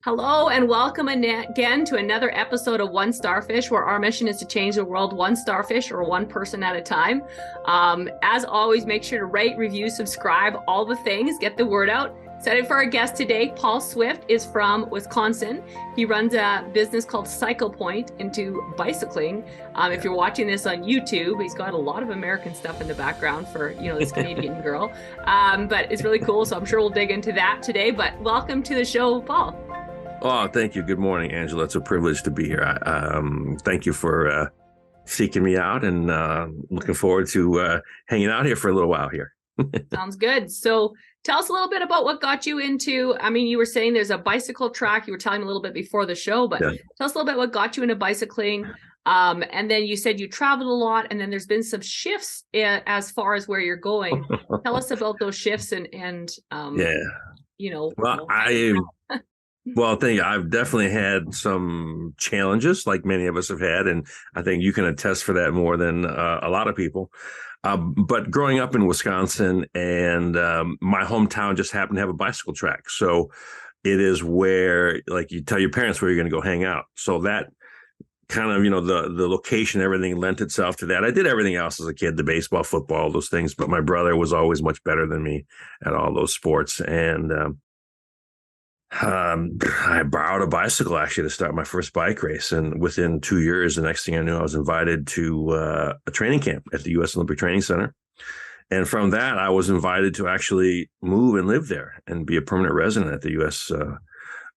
Hello and welcome again to another episode of One Starfish, where our mission is to change the world one starfish or one person at a time. As always, make sure to rate, review, subscribe, all the things, get the word out. Excited for our guest today. Paul Swift is from Wisconsin. He runs a business called Cycle Point into bicycling. If you're watching this on YouTube, he's got a lot of American stuff in the background for, this Canadian girl. But it's really cool. So I'm sure we'll dig into that today. But welcome to the show, Paul. Oh, thank you. Good morning, Angela. It's a privilege to be here. Thank you for seeking me out, and looking forward to hanging out here for a little while here. Sounds good. So tell us a little bit about what got you into, you were saying there's a bicycle track. You were telling me a little bit before the show, but Yeah. tell us a little bit what got you into bicycling. And then you said you traveled a lot, and then there's been some shifts as far as where you're going. Tell us about those shifts and Yeah. Well, thank you. I've definitely had some challenges, like many of us have had, and I think you can attest for that more than a lot of people. But growing up in Wisconsin, and my hometown just happened to have a bicycle track, so it is where, like, you tell your parents where you're going to go hang out. So that kind of, the location, everything lent itself to that. I did everything else as a kid, the baseball, football, those things, but my brother was always much better than me at all those sports, and I borrowed a bicycle actually to start my first bike race. And within 2 years, the next thing I knew, I was invited to a training camp at the U.S. Olympic Training Center. And from that, I was invited to actually move and live there and be a permanent resident at the U.S.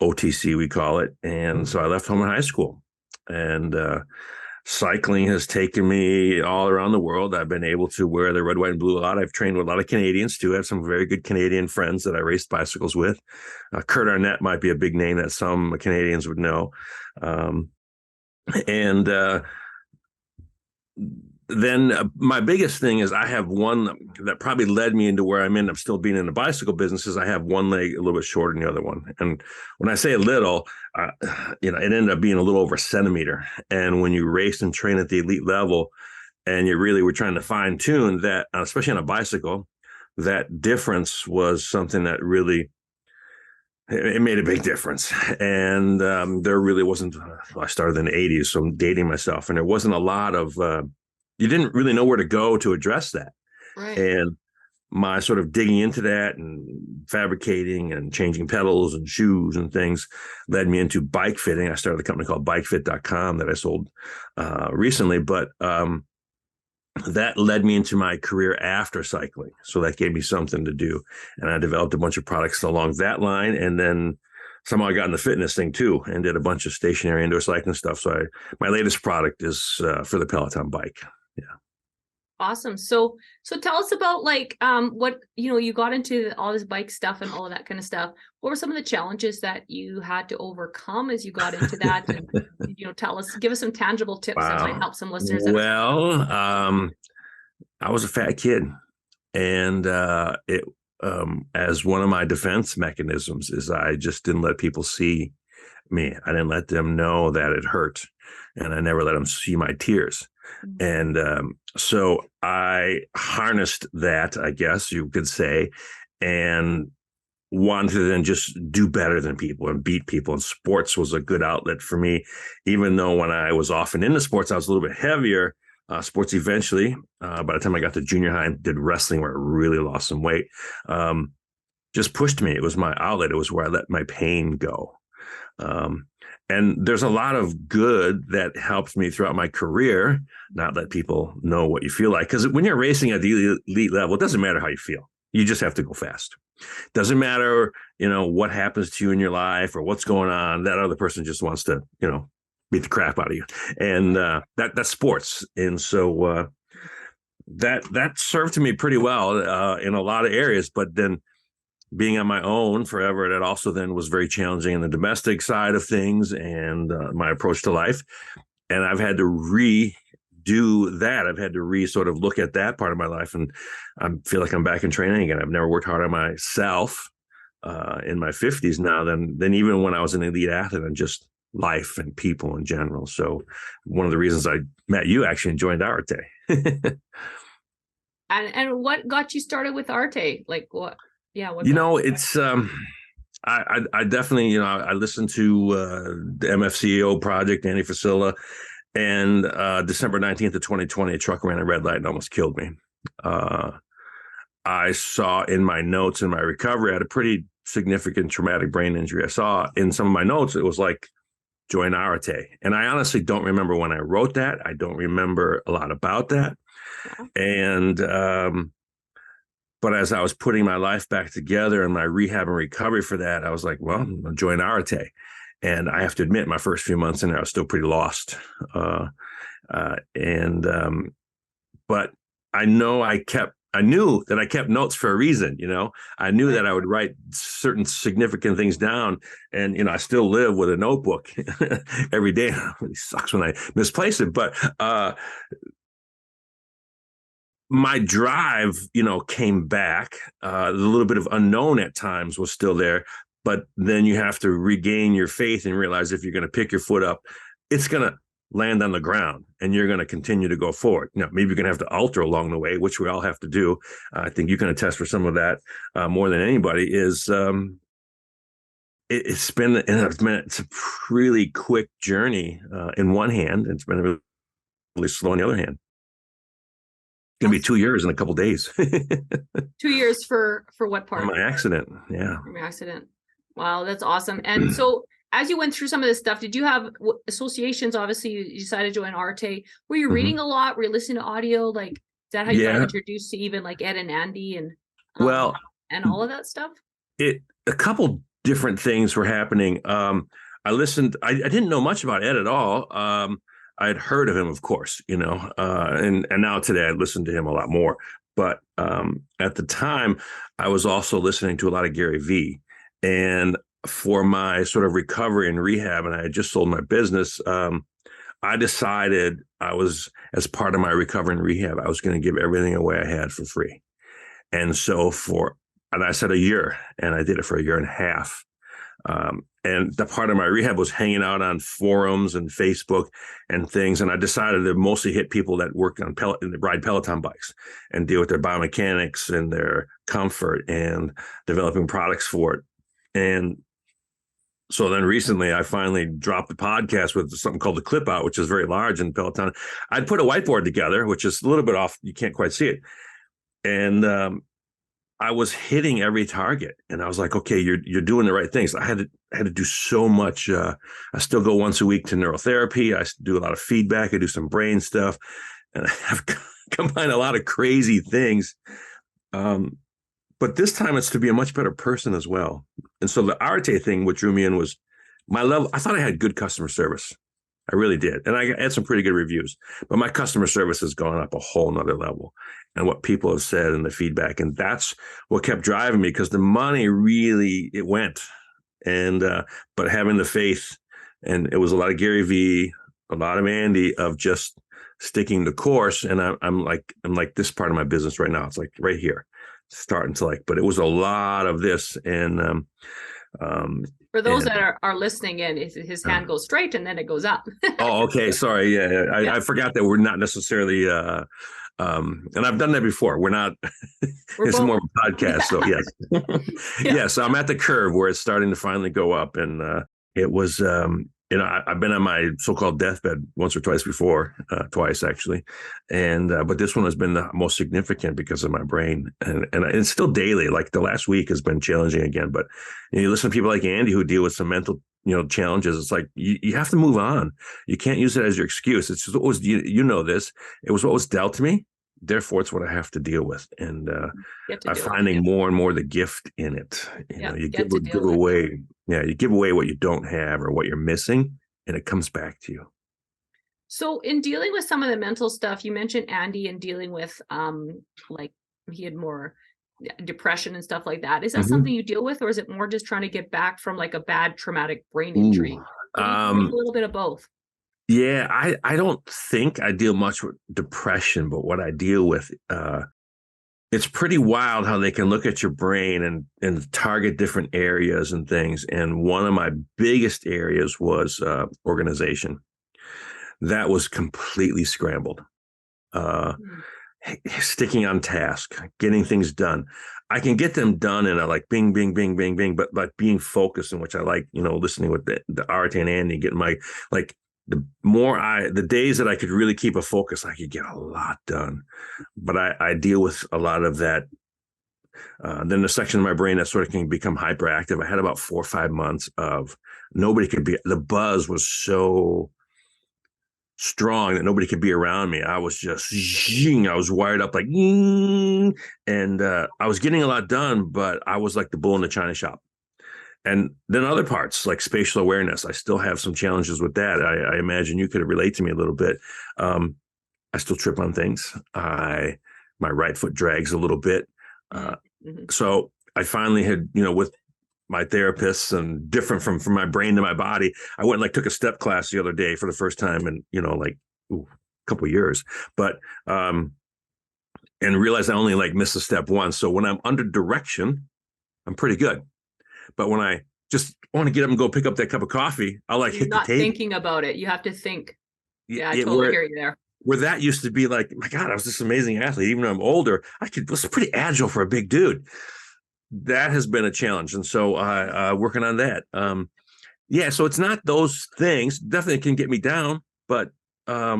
OTC, we call it. And so I left home in high school. And cycling has taken me all around the world. I've been able to wear the red, white, and blue a lot. I've trained with a lot of Canadians too. I have some very good Canadian friends that I raced bicycles with. Kurt Arnett might be a big name that some Canadians would know. And then my biggest thing is I have one that probably led me into where I'm in. I'm still being in the bicycle business. Is I have one leg a little bit shorter than the other one. And when I say a little, it ended up being a little over a centimeter. And when you race and train at the elite level, and you really were trying to fine tune that, especially on a bicycle, that difference was something that really, it made a big difference. And there really wasn't, I started in the 80s, so I'm dating myself, and there wasn't a lot of, you didn't really know where to go to address that. Right. And my sort of digging into that and fabricating and changing pedals and shoes and things led me into bike fitting. I started a company called BikeFit.com that I sold recently, but that led me into my career after cycling. So that gave me something to do. And I developed a bunch of products along that line. And then somehow I got in the fitness thing too, and did a bunch of stationary indoor cycling stuff. So my latest product is for the Peloton bike. Yeah. Awesome. So tell us about what, you got into all this bike stuff and all of that kind of stuff. What were some of the challenges that you had to overcome as you got into that? And, give us some tangible tips that might help some listeners. Well, I was a fat kid, and as one of my defense mechanisms is I just didn't let people see me. I didn't let them know that it hurt, and I never let them see my tears. And so I harnessed that, I guess you could say, and wanted to then just do better than people and beat people. And sports was a good outlet for me, even though when I was often into sports, I was a little bit heavier. Sports eventually, by the time I got to junior high and did wrestling, where I really lost some weight, just pushed me. It was my outlet. It was where I let my pain go. And there's a lot of good that helps me throughout my career, not let people know what you feel like. Because when you're racing at the elite level, it doesn't matter how you feel. You just have to go fast. Doesn't matter, what happens to you in your life or what's going on. That other person just wants to, beat the crap out of you. And that's sports. And so that served to me pretty well in a lot of areas. But then being on my own forever, that also then was very challenging in the domestic side of things and my approach to life. And I've had to redo that. I've had to sort of look at that part of my life, and I feel like I'm back in training again. I've never worked hard on myself in my 50s now than even when I was an elite athlete, and just life and people in general. So one of the reasons I met you actually and joined Arte. And what got you started with Arte? Like what? Yeah. It's I definitely, I listened to the MFCEO project, Andy Frisella, and December 19th of 2020, a truck ran a red light and almost killed me. I saw in my notes in my recovery, I had a pretty significant traumatic brain injury. I saw in some of my notes, it was like, join Arate. And I honestly don't remember when I wrote that. I don't remember a lot about that. Yeah. And, but as I was putting my life back together and my rehab and recovery for that, I was like, well, I'll join Arate. And I have to admit, my first few months in there, I was still pretty lost. But I knew that I kept notes for a reason. I knew that I would write certain significant things down, and I still live with a notebook every day. It really sucks when I misplace it, but my drive, came back. A little bit of unknown at times was still there, but then you have to regain your faith and realize if you're going to pick your foot up, it's going to land on the ground and you're going to continue to go forward. Maybe you're going to have to alter along the way, which we all have to do. I think you can attest for some of that more than anybody is it's a really quick journey in one hand. It's been really slow on the other hand. It's going to be 2 years in a couple of days. 2 years for what part? For my accident. Yeah. From your accident. Wow, that's awesome. And so as you went through some of this stuff, did you have associations? Obviously, you decided to join Arte. Were you reading a lot? Were you listening to audio? Like, is that how you got introduced to even like Ed and Andy and all of that stuff? A couple different things were happening. I listened. I didn't know much about Ed at all. I had heard of him, of course, and now today I listen to him a lot more. But at the time, I was also listening to a lot of Gary Vee. And for my sort of recovery and rehab, and I had just sold my business, I decided as part of my recovery and rehab, I was going to give everything away I had for free. And so and I said a year, and I did it for a year and a half. And the part of my rehab was hanging out on forums and Facebook and things. And I decided to mostly hit people that work on ride Peloton bikes and deal with their biomechanics and their comfort and developing products for it. And so then recently I finally dropped the podcast with something called the Clip Out, which is very large in Peloton. I'd put a whiteboard together, which is a little bit off. You can't quite see it. And I was hitting every target, and I was like, okay, you're doing the right things. I had to do so much. I still go once a week to neurotherapy. I do a lot of feedback. I do some brain stuff, and I have combined a lot of crazy things. But this time it's to be a much better person as well. And so the Arte thing, what drew me in was my level. I thought I had good customer service. I really did. And I had some pretty good reviews, but my customer service has gone up a whole nother level, and what people have said and the feedback. And that's what kept driving me, because the money really, it went. And, but having the faith, and it was a lot of Gary Vee, a lot of Andy, of just sticking the course. And I'm like this part of my business right now. It's like right here, starting to but it was a lot of this. And, for those that are listening in, his hand goes straight and then it goes up. Oh, okay. Sorry. Yeah. I forgot that we're not necessarily, and I've done that before. We're not, it's more of a podcast. So yes. Yes. I'm at the curve where it's starting to finally go up. And it was, I've been on my so-called deathbed once or twice before, twice actually. And, but this one has been the most significant because of my brain, and it's still daily. Like the last week has been challenging again, but you listen to people like Andy who deal with some mental, challenges. It's like, you have to move on. You can't use it as your excuse. It's just what was, this, it was what was dealt to me. Therefore, it's what I have to deal with. And I'm finding more and more the gift in it. You give away. Yeah, you give away what you don't have or what you're missing, and it comes back to you. So in dealing with some of the mental stuff, you mentioned Andy and dealing with like he had more depression and stuff like that. Is that something you deal with, or is it more just trying to get back from like a bad traumatic brain injury? A little bit of both. Yeah, I don't think I deal much with depression, but what I deal with, it's pretty wild how they can look at your brain and target different areas and things. And one of my biggest areas was organization. That was completely scrambled. Sticking on task, getting things done. I can get them done in a like bing, bing, bing, bing, bing, but like being focused, in which I like, listening with the RT and Andy, getting my like the days that I could really keep a focus, I could get a lot done. But I deal with a lot of that. Then the section of my brain that sort of can become hyperactive. I had about 4 or 5 months of the buzz was so strong that nobody could be around me. I was just, I was wired up like, and I was getting a lot done, but I was like the bull in the china shop. And then other parts like spatial awareness, I still have some challenges with that. I imagine you could relate to me a little bit. I still trip on things. My right foot drags a little bit. So I finally had, with my therapists and different from my brain to my body, I went and like took a step class the other day for the first time in, a couple of years, but, and realized I only like missed a step once. So when I'm under direction, I'm pretty good. But when I just want to get up and go pick up that cup of coffee, I'll like hit the table. Not thinking about it. You have to think. Yeah, I totally hear you there. Where that used to be like, my God, I was this amazing athlete. Even though I'm older, was pretty agile for a big dude. That has been a challenge. And so working on that. So it's not those things. Definitely can get me down, but I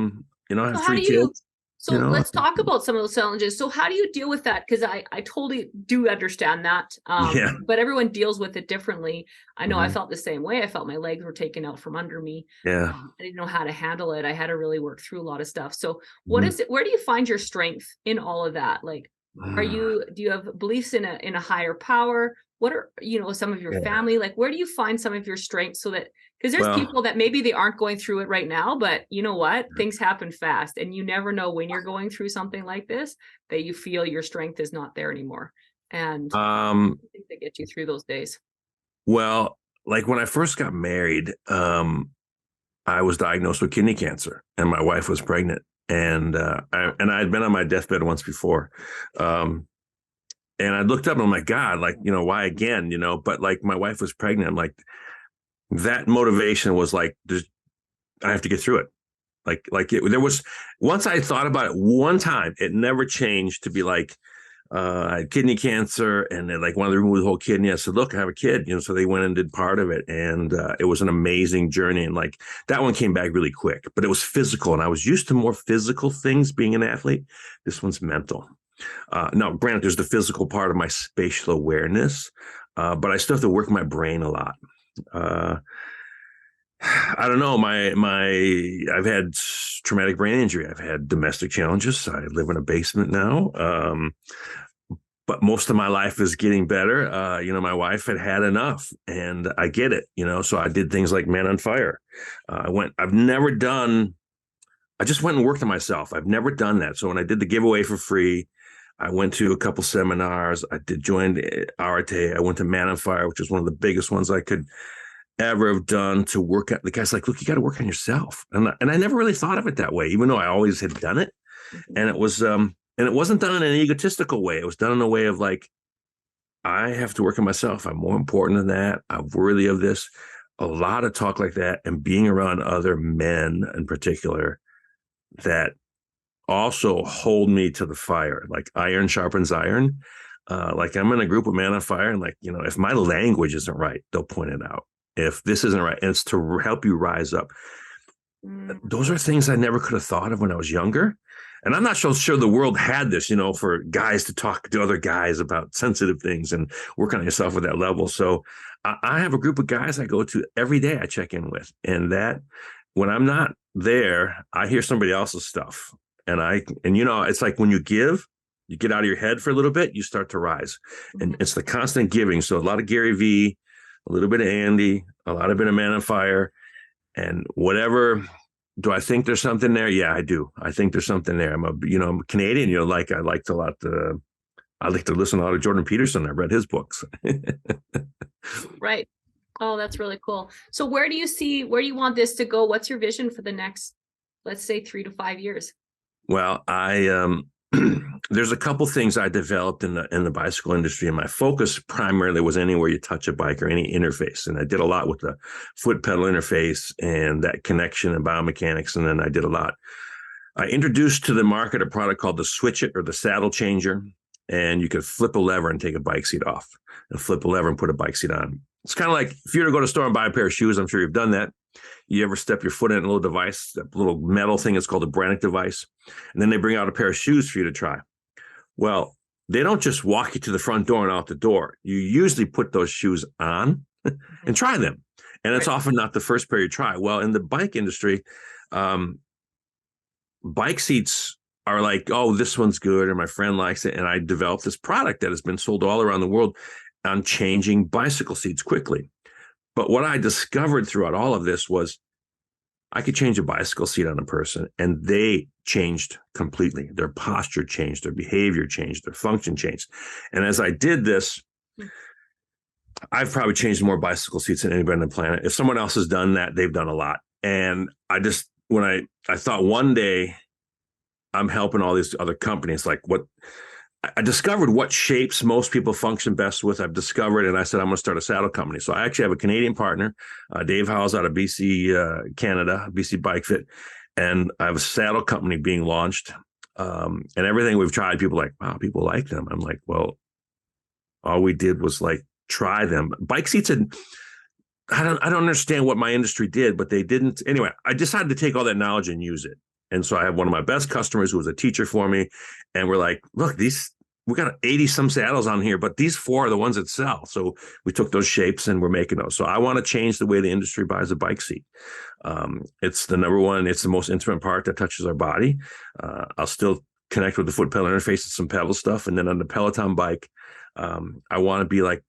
have 3 kids. So let's talk about some of those challenges. So how do you deal with that? Because I totally do understand that. But everyone deals with it differently. I know I felt the same way. I felt my legs were taken out from under me. Yeah. I didn't know how to handle it. I had to really work through a lot of stuff. So what is it? Where do you find your strength in all of that? Like, do you have beliefs in a higher power? What are, some of your family, like, where do you find some of your strengths so that, because there's people that maybe they aren't going through it right now, but you know what, things happen fast and you never know when you're going through something like this, that you feel your strength is not there anymore. And I think they get you through those days. Well, like when I first got married, I was diagnosed with kidney cancer and my wife was pregnant. And I had been on my deathbed once before. And I looked up and I'm like, God, like, why again, but like my wife was pregnant. I'm like, that motivation was like, I have to get through it. There was, once I thought about it one time, it never changed to be like, I had kidney cancer and they like wanted to remove the whole kidney. I said, look, I have a kid, so they went and did part of it. And it was an amazing journey. And like that one came back really quick, but it was physical. And I was used to more physical things being an athlete. This one's mental. Now, granted, there's the physical part of my spatial awareness, but I still have to work my brain a lot. I don't know. I've had traumatic brain injury. I've had domestic challenges. I live in a basement now. But most of my life is getting better. My wife had enough and I get it, so I did things like Man on Fire. I just went and worked on myself. I've never done that. So when I did the giveaway for free, I went to a couple seminars. I joined Arate. I went to Man on Fire, which is one of the biggest ones I could ever have done to work at. The guy's like, look, you got to work on yourself. And I never really thought of it that way, even though I always had done it. And it was, and it wasn't done in an egotistical way. It was done in a way of like, I have to work on myself. I'm more important than that. I'm worthy of this. A lot of talk like that and being around other men in particular that also hold me to the fire, like iron sharpens iron. Like I'm in a group of Man on Fire and like, if my language isn't right, they'll point it out. If this isn't right, and it's to help you rise up. Those are things I never could have thought of when I was younger. And I'm not so sure the world had this, for guys to talk to other guys about sensitive things and work on yourself at that level. So I have a group of guys I go to every day I check in with. And that when I'm not there, I hear somebody else's stuff. And it's like when you give, you get out of your head for a little bit, you start to rise. And it's the constant giving. So a lot of Gary Vee, a little bit of Andy, a lot of bit of Man on Fire, and whatever. Do I think there's something there? Yeah, I do. I think there's something there. I'm a Canadian. I liked a lot. I like to listen to a lot of Jordan Peterson. I read his books. Right. Oh, that's really cool. So where do you want this to go? What's your vision for the next, let's say, 3 to 5 years? Well, there's a couple things I developed in the bicycle industry, and my focus primarily was anywhere you touch a bike or any interface. And I did a lot with the foot pedal interface and that connection and biomechanics. And then I introduced to the market a product called the Switch It or the Saddle Changer. and you could flip a lever and take a bike seat off, and flip a lever and put a bike seat on. It's kind of like if you were to go to the store and buy a pair of shoes, I'm sure you've done that. You ever step your foot in a little device, a little metal thing, it's called a Brannick device. And then they bring out a pair of shoes for you to try. Well, they don't just walk you to the front door and out the door. You usually put those shoes on and try them. And it's often not the first pair you try. Well, in the bike industry, bike seats are like, oh, this one's good, or my friend likes it. And I developed this product that has been sold all around the world on changing bicycle seats quickly. But what I discovered throughout all of this was I could change a bicycle seat on a person and they changed completely. Their posture changed, their behavior changed, their function changed. And as I did this, I've probably changed more bicycle seats than anybody on the planet. If someone else has done that, they've done a lot. And when I thought one day I'm helping all these other companies, like what I discovered what shapes most people function best with. I've discovered, and I said, I'm going to start a saddle company. So I actually have a Canadian partner, Dave Howells out of BC, Canada, BC BikeFit. And I have a saddle company being launched. And everything we've tried, people are like, wow, people like them. I'm like, well, all we did was like try them. Bike seats I don't understand what my industry did, but they didn't. Anyway, I decided to take all that knowledge and use it. And so I have one of my best customers who was a teacher for me. And we're like, look, we got 80 some saddles on here, but these 4 are the ones that sell. So we took those shapes and we're making those. So I want to change the way the industry buys a bike seat. It's the number one, it's the most intimate part that touches our body. I'll still connect with the foot pedal interface and some pedal stuff. And then on the Peloton bike, I want to be like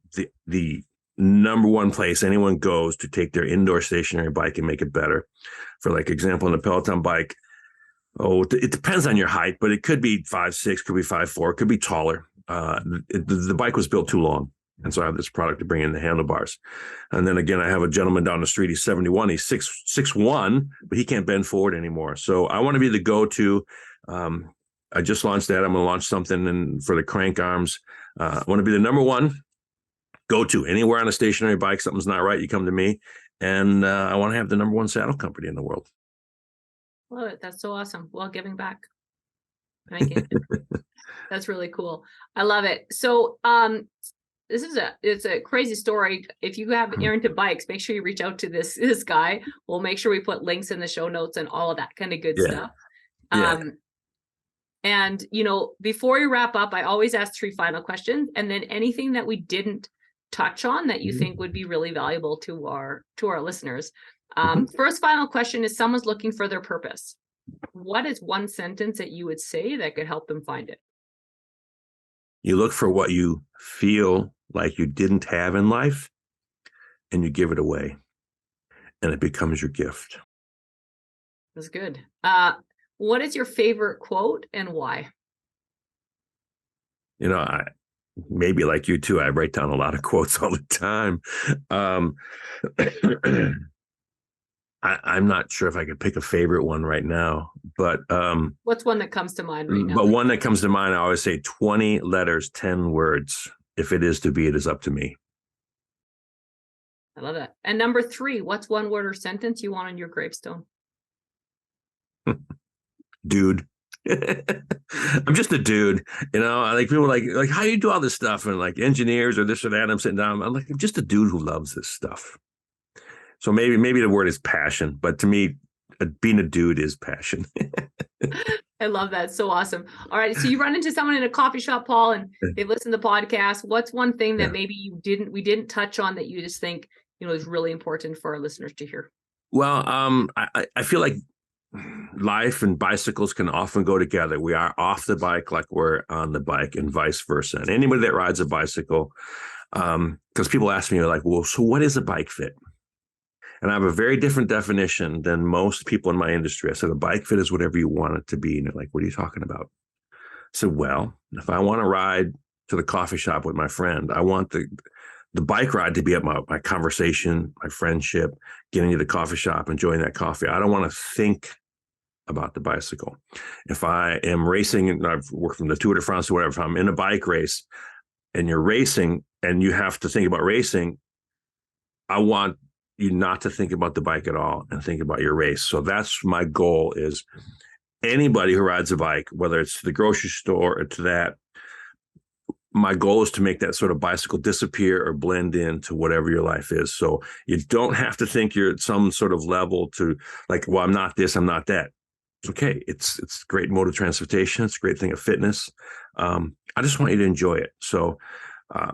the number one place anyone goes to take their indoor stationary bike and make it better. For like example, on the Peloton bike, it depends on your height, but it could be 5'6", could be 5'4", could be taller. The bike was built too long. And so I have this product to bring in the handlebars. And then again, I have a gentleman down the street. He's 71. He's 6'1", but he can't bend forward anymore. So I want to be the go-to. I just launched that. I'm going to launch something for the crank arms. I want to be the number one go-to anywhere on a stationary bike. Something's not right, you come to me. And I want to have the number one saddle company in the world. Love it. That's so awesome. Well, giving back. Thank you. That's really cool. I love it. So it's a crazy story. If you are into bikes, make sure you reach out to this guy. We'll make sure we put links in the show notes and all of that kind of good stuff. And before we wrap up, I always ask 3 final questions, and then anything that we didn't touch on that you think would be really valuable to our listeners. First final question is, someone's looking for their purpose. What is one sentence that you would say that could help them find it? You look for what you feel like you didn't have in life, and you give it away, and it becomes your gift. That's good. What is your favorite quote and why? I maybe like you too, I write down a lot of quotes all the time. I'm not sure if I could pick a favorite one right now, but what's one that comes to mind right now? But one that comes to mind, I always say 20 letters, 10 words. If it is to be, it is up to me. I love that. And number 3, what's one word or sentence you want on your gravestone? Dude. I'm just a dude, I like people like how do you do all this stuff, and like engineers or this or that. I'm sitting down, I'm like, I'm just a dude who loves this stuff. So maybe the word is passion, but to me, being a dude is passion. I love that. So awesome. All right. So you run into someone in a coffee shop, Paul, and they listen to the podcast. What's one thing that maybe we didn't touch on that you just think, is really important for our listeners to hear? Well, I feel like life and bicycles can often go together. We are off the bike like we're on the bike, and vice versa. And anybody that rides a bicycle, because people ask me like, well, so what is a bike fit? And I have a very different definition than most people in my industry. I said, a bike fit is whatever you want it to be. And they're like, what are you talking about? I said, well, if I want to ride to the coffee shop with my friend, I want the bike ride to be at my conversation, my friendship, getting to the coffee shop, enjoying that coffee. I don't want to think about the bicycle. If I am racing, and I've worked from the Tour de France or whatever, if I'm in a bike race and you're racing and you have to think about racing, I want you not to think about the bike at all and think about your race. So that's my goal, is anybody who rides a bike, whether it's to the grocery store or to that, my goal is to make that sort of bicycle disappear or blend into whatever your life is. So you don't have to think you're at some sort of level to like, well, I'm not this, I'm not that. It's okay. It's great mode of transportation. It's a great thing of fitness. I just want you to enjoy it. So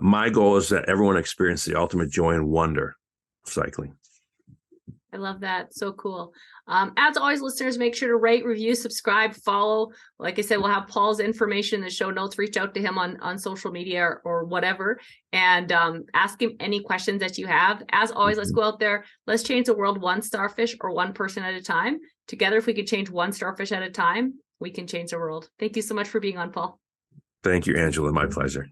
my goal is that everyone experience the ultimate joy and wonder of cycling. I love that. So cool. As always, listeners, make sure to rate, review, subscribe, follow. Like I said, we'll have Paul's information in the show notes. Reach out to him on social media or whatever, and ask him any questions that you have. As always, let's go out there. Let's change the world one starfish or one person at a time. Together, if we could change one starfish at a time, we can change the world. Thank you so much for being on, Paul. Thank you, Angela. My pleasure.